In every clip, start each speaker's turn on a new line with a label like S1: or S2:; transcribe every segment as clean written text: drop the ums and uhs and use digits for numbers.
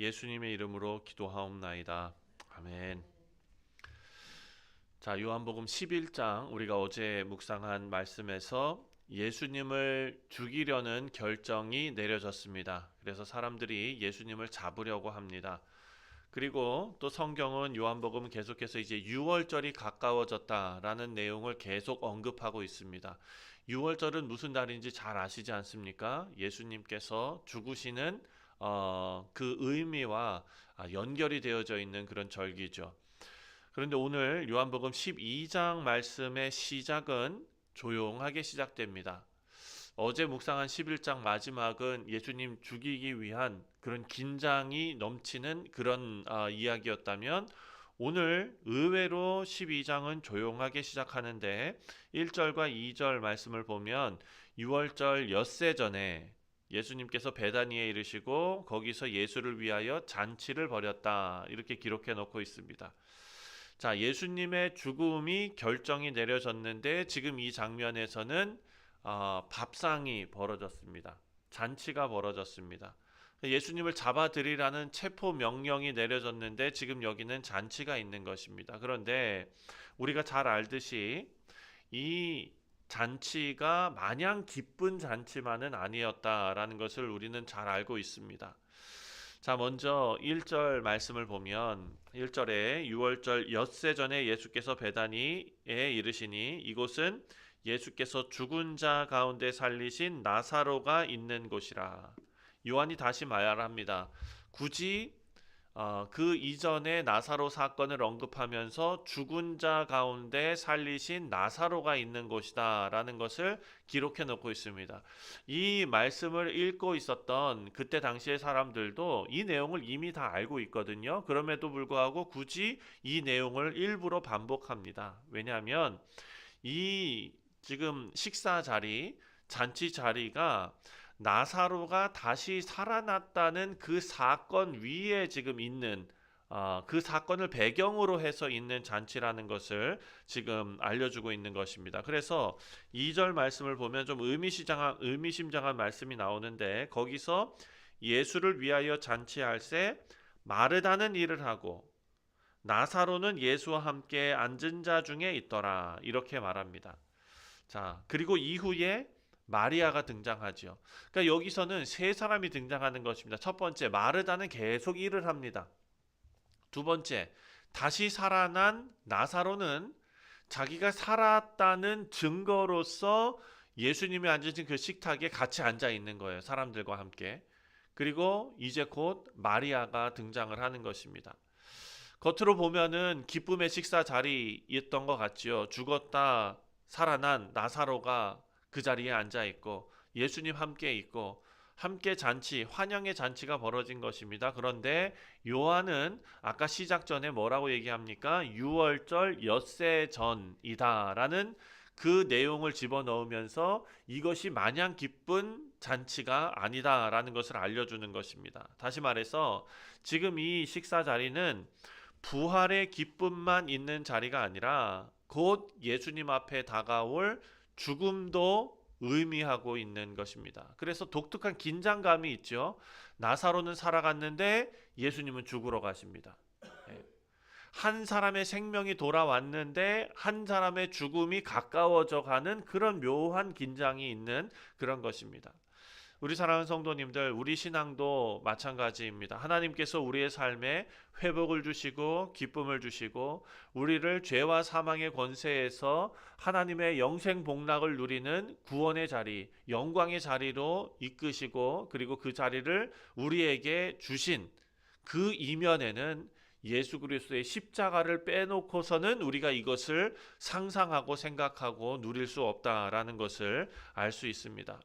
S1: 예수님의 이름으로 기도하옵나이다. 아멘. 자, 요한복음 11장 우리가 어제 묵상한 말씀에서 예수님을 죽이려는 결정이 내려졌습니다. 그래서 사람들이 예수님을 잡으려고 합니다. 그리고 또 성경은 요한복음 계속해서 이제 유월절이 가까워졌다라는 내용을 계속 언급하고 있습니다. 유월절은 무슨 날인지 잘 아시지 않습니까? 예수님께서 죽으시는 그 의미와 연결이 되어져 있는 그런 절기죠. 그런데 오늘 요한복음 12장 말씀의 시작은 조용하게 시작됩니다. 어제 묵상한 11장 마지막은 예수님 죽이기 위한 그런 긴장이 넘치는 그런 이야기였다면 오늘 의외로 12장은 조용하게 시작하는데 1절과 2절 말씀을 보면 6월절 엿새 전에 예수님께서 베다니에 이르시고 거기서 예수를 위하여 잔치를 벌였다 이렇게 기록해 놓고 있습니다. 자, 예수님의 죽음이 결정이 내려졌는데 지금 이 장면에서는 밥상이 벌어졌습니다. 잔치가 벌어졌습니다. 예수님을 잡아들이라는 체포 명령이 내려졌는데 지금 여기는 잔치가 있는 것입니다. 그런데 우리가 잘 알듯이 이 잔치가 마냥 기쁜 잔치만은 아니었다라는 것을 우리는 잘 알고 있습니다. 자, 먼저 1절 말씀을 보면 1절에 6월절 엿새 전에 예수께서 베다니에 이르시니 이곳은 예수께서 죽은 자 가운데 살리신 나사로가 있는 곳이라. 요한이 다시 말합니다. 굳이 그 이전에 나사로 사건을 언급하면서 죽은 자 가운데 살리신 나사로가 있는 곳이다 라는 것을 기록해 놓고 있습니다. 이 말씀을 읽고 있었던 그때 당시의 사람들도 이 내용을 이미 다 알고 있거든요. 그럼에도 불구하고 굳이 이 내용을 일부러 반복합니다. 왜냐하면 이 지금 식사 자리, 잔치 자리가 나사로가 다시 살아났다는 그 사건 위에 지금 있는 그 사건을 배경으로 해서 있는 잔치라는 것을 지금 알려주고 있는 것입니다. 그래서 2절 말씀을 보면 좀 의미심장한 말씀이 나오는데 거기서 예수를 위하여 잔치할세 마르다는 일을 하고 나사로는 예수와 함께 앉은 자 중에 있더라 이렇게 말합니다. 자, 그리고 이후에 마리아가 등장하죠. 그러니까 여기서는 세 사람이 등장하는 것입니다. 첫 번째, 마르다는 계속 일을 합니다. 두 번째, 다시 살아난 나사로는 자기가 살았다는 증거로서 예수님이 앉으신 그 식탁에 같이 앉아 있는 거예요. 사람들과 함께. 그리고 이제 곧 마리아가 등장을 하는 것입니다. 겉으로 보면은 기쁨의 식사 자리였던 것 같지요. 죽었다 살아난 나사로가 그 자리에 앉아 있고 예수님 함께 있고 함께 잔치, 환영의 잔치가 벌어진 것입니다. 그런데 요한은 아까 시작 전에 뭐라고 얘기합니까? 유월절 엿새 전이다라는 그 내용을 집어넣으면서 이것이 마냥 기쁜 잔치가 아니다라는 것을 알려주는 것입니다. 다시 말해서 지금 이 식사 자리는 부활의 기쁨만 있는 자리가 아니라 곧 예수님 앞에 다가올 죽음도 의미하고 있는 것입니다. 그래서 독특한 긴장감이 있죠. 나사로는 살아갔는데 예수님은 죽으러 가십니다. 한 사람의 생명이 돌아왔는데 한 사람의 죽음이 가까워져 가는 그런 묘한 긴장이 있는 그런 것입니다. 우리 사랑하는 성도님들, 우리 신앙도 마찬가지입니다. 하나님께서 우리의 삶에 회복을 주시고 기쁨을 주시고 우리를 죄와 사망의 권세에서 하나님의 영생 복락을 누리는 구원의 자리, 영광의 자리로 이끄시고 그리고 그 자리를 우리에게 주신 그 이면에는 예수 그리스도의 십자가를 빼놓고서는 우리가 이것을 상상하고 생각하고 누릴 수 없다라는 것을 알 수 있습니다.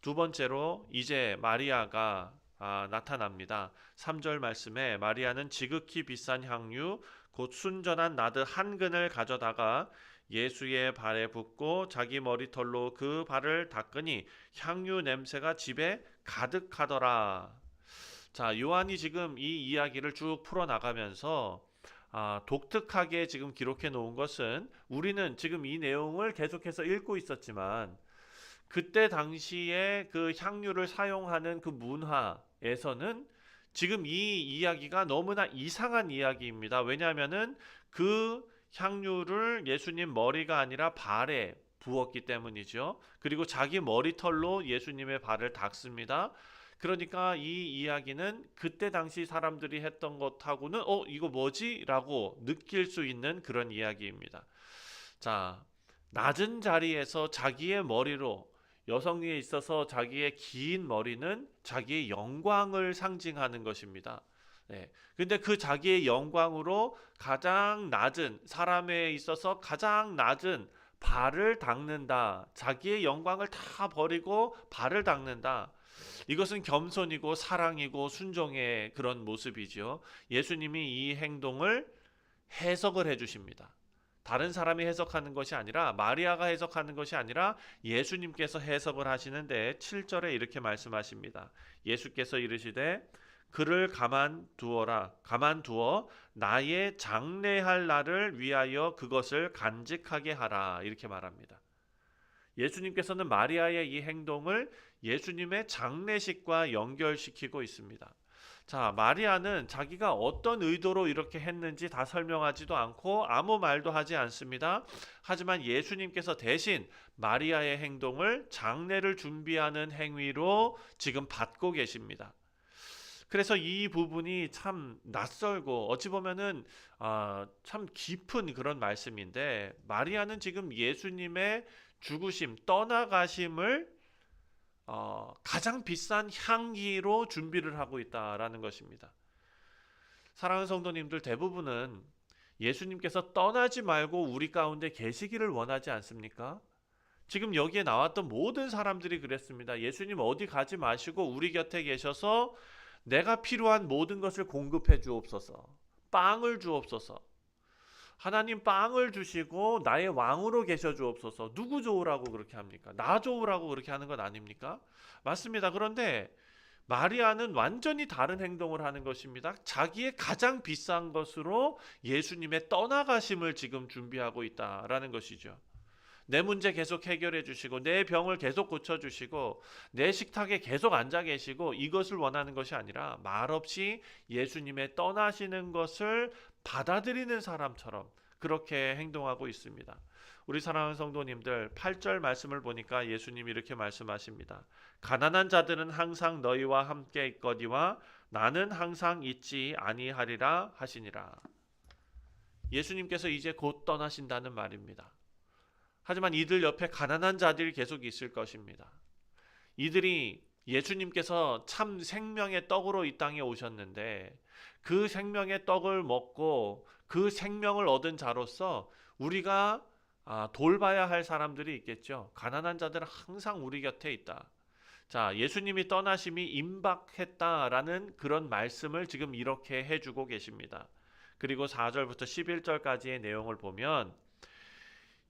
S1: 두 번째로 이제 마리아가 나타납니다. 3절 말씀에 마리아는 지극히 비싼 향유 곧 순전한 나드 한 근을 가져다가 예수의 발에 붓고 자기 머리털로 그 발을 닦으니 향유 냄새가 집에 가득하더라. 자, 요한이 지금 이 이야기를 쭉 풀어나가면서 독특하게 지금 기록해 놓은 것은 우리는 지금 이 내용을 계속해서 읽고 있었지만 그때 당시에 그 향유를 사용하는 그 문화에서는 지금 이 이야기가 너무나 이상한 이야기입니다. 왜냐하면은 그 향유를 예수님 머리가 아니라 발에 부었기 때문이죠. 그리고 자기 머리털로 예수님의 발을 닦습니다. 그러니까 이 이야기는 그때 당시 사람들이 했던 것하고는 이거 뭐지? 라고 느낄 수 있는 그런 이야기입니다. 자, 낮은 자리에서 자기의 머리로, 여성에 있어서 자기의 긴 머리는 자기의 영광을 상징하는 것입니다. 네. 근데 그 자기의 영광으로 가장 낮은, 사람에 있어서 가장 낮은 발을 닦는다. 자기의 영광을 다 버리고 발을 닦는다. 이것은 겸손이고 사랑이고 순종의 그런 모습이지요. 예수님이 이 행동을 해석을 해 주십니다. 다른 사람이 해석하는 것이 아니라, 마리아가 해석하는 것이 아니라 예수님께서 해석을 하시는데 7절에 이렇게 말씀하십니다. 예수께서 이르시되 그를 가만두어 나의 장례할 날을 위하여 그것을 간직하게 하라. 이렇게 말합니다. 예수님께서는 마리아의 이 행동을 예수님의 장례식과 연결시키고 있습니다. 자, 마리아는 자기가 어떤 의도로 이렇게 했는지 다 설명하지도 않고 아무 말도 하지 않습니다. 하지만 예수님께서 대신 마리아의 행동을 장례를 준비하는 행위로 지금 받고 계십니다. 그래서 이 부분이 참 낯설고 어찌 보면은 참 깊은 그런 말씀인데, 마리아는 지금 예수님의 죽으심, 떠나가심을 가장 비싼 향기로 준비를 하고 있다라는 것입니다. 사랑하는 성도님들, 대부분은 예수님께서 떠나지 말고 우리 가운데 계시기를 원하지 않습니까? 지금 여기에 나왔던 모든 사람들이 그랬습니다. 예수님 어디 가지 마시고 우리 곁에 계셔서 내가 필요한 모든 것을 공급해 주옵소서. 빵을 주옵소서. 하나님 빵을 주시고 나의 왕으로 계셔 주옵소서. 누구 좋으라고 그렇게 합니까? 나 좋으라고 그렇게 하는 건 아닙니까? 맞습니다. 그런데 마리아는 완전히 다른 행동을 하는 것입니다. 자기의 가장 비싼 것으로 예수님의 떠나가심을 지금 준비하고 있다라는 것이죠. 내 문제 계속 해결해 주시고 내 병을 계속 고쳐 주시고 내 식탁에 계속 앉아 계시고 이것을 원하는 것이 아니라 말없이 예수님의 떠나시는 것을 받아들이는 사람처럼 그렇게 행동하고 있습니다. 우리 사랑하는 성도님들, 8절 말씀을 보니까 예수님이 이렇게 말씀하십니다. 가난한 자들은 항상 너희와 함께 있거니와 나는 항상 있지 아니하리라 하시니라. 예수님께서 이제 곧 떠나신다는 말입니다. 하지만 이들 옆에 가난한 자들이 계속 있을 것입니다. 이들이 예수님께서 참 생명의 떡으로 이 땅에 오셨는데 그 생명의 떡을 먹고 그 생명을 얻은 자로서 우리가 돌봐야 할 사람들이 있겠죠. 가난한 자들은 항상 우리 곁에 있다. 자, 예수님이 떠나심이 임박했다라는 그런 말씀을 지금 이렇게 해주고 계십니다. 그리고 4절부터 11절까지의 내용을 보면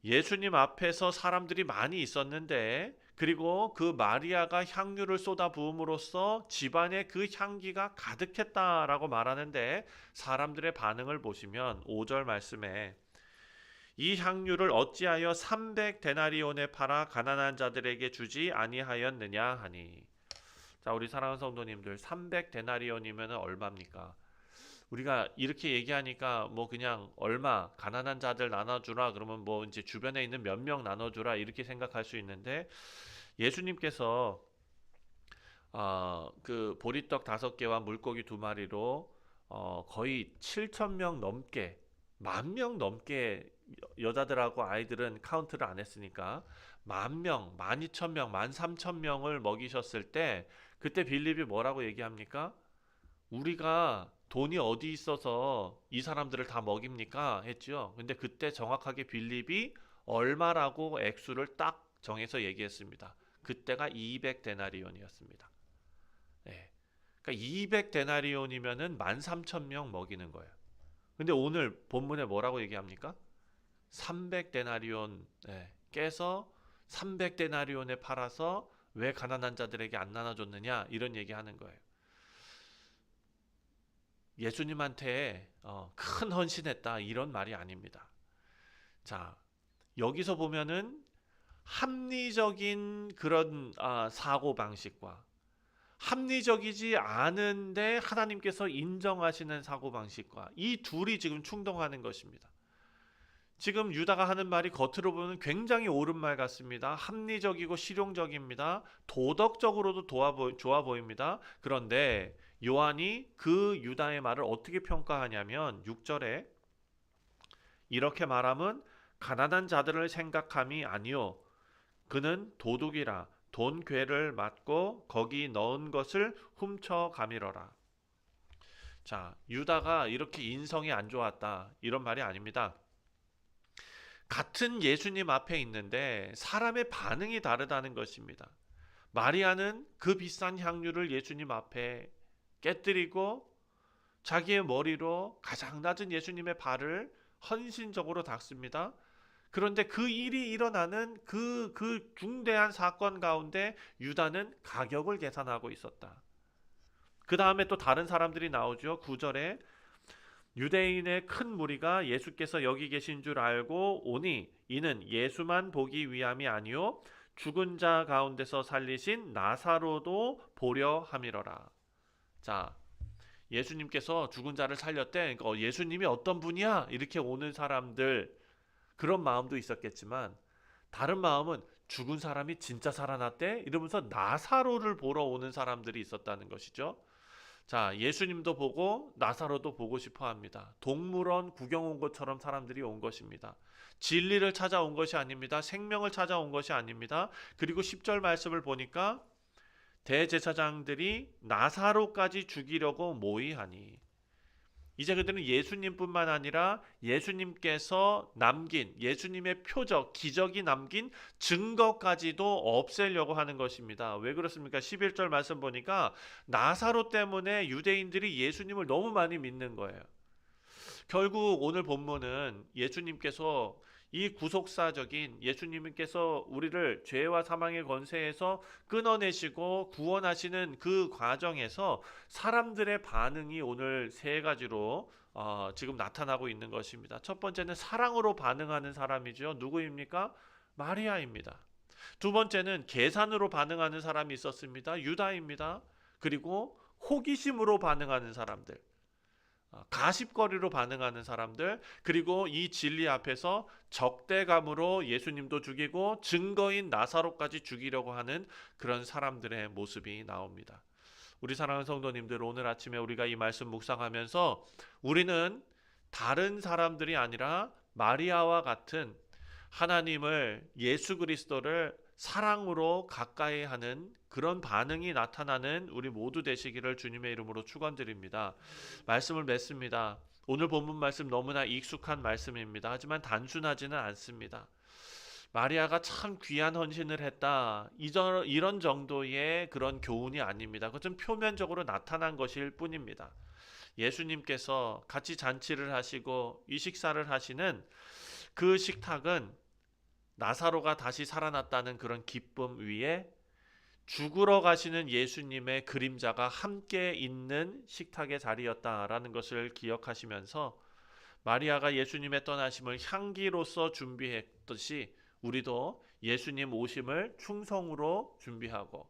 S1: 예수님 앞에서 사람들이 많이 있었는데, 그리고 그 마리아가 향유를 쏟아 부음으로써 집안에 그 향기가 가득했다라고 말하는데, 사람들의 반응을 보시면 5절 말씀에 이 향유를 어찌하여 300데나리온에 팔아 가난한 자들에게 주지 아니하였느냐 하니. 자, 우리 사랑하는 성도님들, 300데나리온이면 얼마입니까? 우리가 이렇게 얘기하니까 뭐 그냥 얼마 가난한 자들 나눠주라 그러면 뭐 이제 주변에 있는 몇 명 나눠주라 이렇게 생각할 수 있는데, 예수님께서 그 보리떡 5개와 물고기 2마리로 거의 7,000명 넘게, 10,000명 넘게, 여자들하고 아이들은 카운트를 안 했으니까 10,000명, 12,000명, 13,000명을 먹이셨을 때 그때 빌립이 뭐라고 얘기합니까? 우리가 돈이 어디 있어서 이 사람들을 다 먹입니까? 했죠. 근데 그때 정확하게 빌립이 얼마라고 액수를 딱 정해서 얘기했습니다. 그때가 200데나리온이었습니다. 네. 그러니까 200데나리온이면은 13,000명 먹이는 거예요. 근데 오늘 본문에 뭐라고 얘기합니까? 300데나리온 깨서 300데나리온에 팔아서 왜 가난한 자들에게 안 나눠줬느냐 이런 얘기하는 거예요. 예수님한테 큰 헌신했다 이런 말이 아닙니다. 자, 여기서 보면은 합리적인 그런 사고 방식과 합리적이지 않은데 하나님께서 인정하시는 사고방식과 이 둘이 지금 충동하는 것입니다. 지금 유다가 하는 말이 겉으로 보면 굉장히 옳은 말 같습니다. 합리적이고 실용적입니다. 도덕적으로도 좋아 보입니다. 그런데 요한이 그 유다의 말을 어떻게 평가하냐면 6절에 이렇게 말함은 가난한 자들을 생각함이 아니요 그는 도둑이라 돈 궤를 맞고 거기 넣은 것을 훔쳐가미러라. 자, 유다가 이렇게 인성이 안 좋았다 이런 말이 아닙니다. 같은 예수님 앞에 있는데 사람의 반응이 다르다는 것입니다. 마리아는 그 비싼 향유를 예수님 앞에 깨뜨리고 자기의 머리로 가장 낮은 예수님의 발을 헌신적으로 닦습니다. 그런데 그 일이 일어나는 그 중대한 사건 가운데 유다는 가격을 계산하고 있었다. 그 다음에 또 다른 사람들이 나오죠. 9절에 유대인의 큰 무리가 예수께서 여기 계신 줄 알고 오니 이는 예수만 보기 위함이 아니요 죽은 자 가운데서 살리신 나사로도 보려 함이러라. 자, 예수님께서 죽은 자를 살렸대. 그러니까 예수님이 어떤 분이야? 이렇게 오는 사람들 그런 마음도 있었겠지만 다른 마음은 죽은 사람이 진짜 살아났대? 이러면서 나사로를 보러 오는 사람들이 있었다는 것이죠. 자, 예수님도 보고 나사로도 보고 싶어 합니다. 동물원 구경 온 것처럼 사람들이 온 것입니다. 진리를 찾아온 것이 아닙니다. 생명을 찾아온 것이 아닙니다. 그리고 10절 말씀을 보니까 대제사장들이 나사로까지 죽이려고 모의하니 이제 그들은 예수님뿐만 아니라 예수님께서 남긴 예수님의 표적, 기적이 남긴 증거까지도 없애려고 하는 것입니다. 왜 그렇습니까? 11절 말씀 보니까 나사로 때문에 유대인들이 예수님을 너무 많이 믿는 거예요. 결국 오늘 본문은 예수님께서 이 구속사적인 예수님께서 우리를 죄와 사망의 권세에서 끊어내시고 구원하시는 그 과정에서 사람들의 반응이 오늘 세 가지로 지금 나타나고 있는 것입니다. 첫 번째는 사랑으로 반응하는 사람이죠. 누구입니까? 마리아입니다. 두 번째는 계산으로 반응하는 사람이 있었습니다. 유다입니다. 그리고 호기심으로 반응하는 사람들. 가십거리로 반응하는 사람들, 그리고 이 진리 앞에서 적대감으로 예수님도 죽이고 증거인 나사로까지 죽이려고 하는 그런 사람들의 모습이 나옵니다. 우리 사랑하는 성도님들, 오늘 아침에 우리가 이 말씀 묵상하면서 우리는 다른 사람들이 아니라 마리아와 같은 하나님을, 예수 그리스도를 사랑으로 가까이 하는 그런 반응이 나타나는 우리 모두 되시기를 주님의 이름으로 축원드립니다. 말씀을 맺습니다. 오늘 본문 말씀 너무나 익숙한 말씀입니다. 하지만 단순하지는 않습니다. 마리아가 참 귀한 헌신을 했다. 이런 정도의 그런 교훈이 아닙니다. 그것은 표면적으로 나타난 것일 뿐입니다. 예수님께서 같이 잔치를 하시고 이 식사를 하시는 그 식탁은 나사로가 다시 살아났다는 그런 기쁨 위에 죽으러 가시는 예수님의 그림자가 함께 있는 식탁의 자리였다라는 것을 기억하시면서 마리아가 예수님의 떠나심을 향기로서 준비했듯이 우리도 예수님 오심을 충성으로 준비하고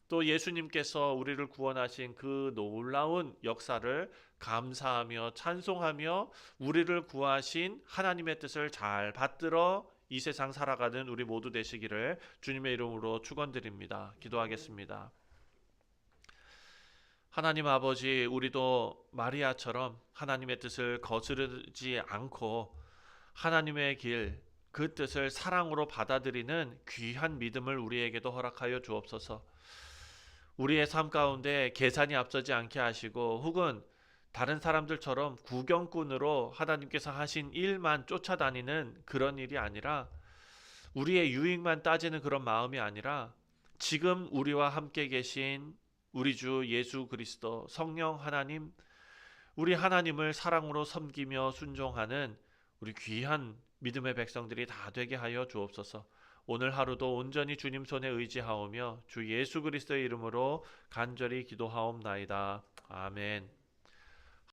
S1: 또 예수님께서 우리를 구원하신 그 놀라운 역사를 감사하며 찬송하며 우리를 구하신 하나님의 뜻을 잘 받들어 이 세상 살아가는 우리 모두 되시기를 주님의 이름으로 축원드립니다. 기도하겠습니다. 하나님 아버지, 우리도 마리아처럼 하나님의 뜻을 거스르지 않고 하나님의 길, 그 뜻을 사랑으로 받아들이는 귀한 믿음을 우리에게도 허락하여 주옵소서. 우리의 삶 가운데 계산이 앞서지 않게 하시고 혹은 다른 사람들처럼 구경꾼으로 하나님께서 하신 일만 쫓아다니는 그런 일이 아니라 우리의 유익만 따지는 그런 마음이 아니라 지금 우리와 함께 계신 우리 주 예수 그리스도 성령 하나님, 우리 하나님을 사랑으로 섬기며 순종하는 우리 귀한 믿음의 백성들이 다 되게 하여 주옵소서. 오늘 하루도 온전히 주님 손에 의지하오며 주 예수 그리스도의 이름으로 간절히 기도하옵나이다. 아멘.